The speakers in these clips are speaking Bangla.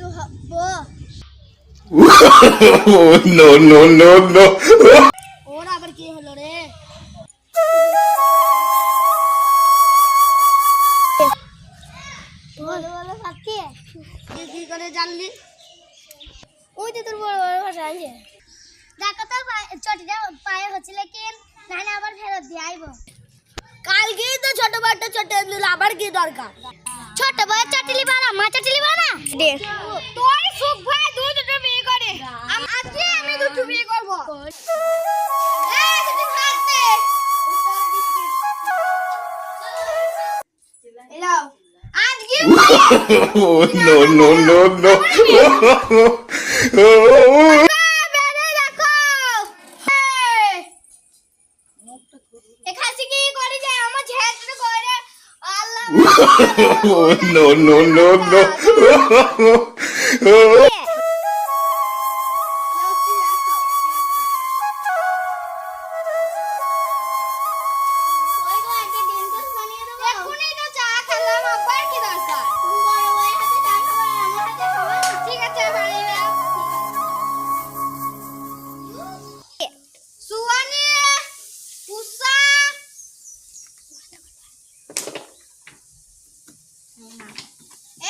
তো হবো। No, no, no, no. ওর আবার কি হলো রে? বলো বলো কাকি কি করে জানলি? ওই যে তোর বড় বড় ভাষা আছে। দেখো তো চটিটা পায়ে হচ্ছিল কি না আবার ফেরত দিয়ে আইবো। কালকেই তো ছোট বড়টা ছোট দিল আবার কি দরকার? ছোট বড় চটলি বানা মা চটলি বানা দে। তোর সুখ ভাই দুটো বিয়ে করে। আজকে আমি দুটো বিয়ে করব। এই তুই খাচ্ছে। এলাও আজকে No, no, no, no. No, no, no, no.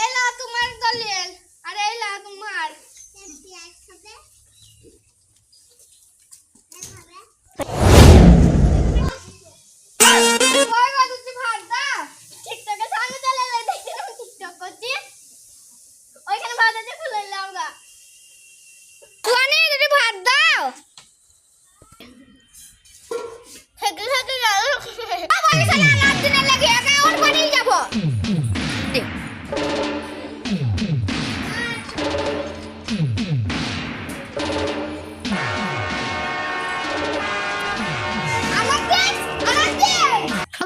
এলা তোমার দলিল আর এলা তোমার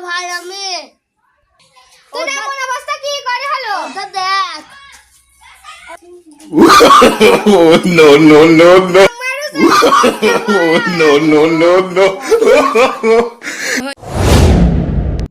ভাই আমি তোর এমন অবস্থা কি করে হলো দেখ No, no, no, no. No, no, no, no.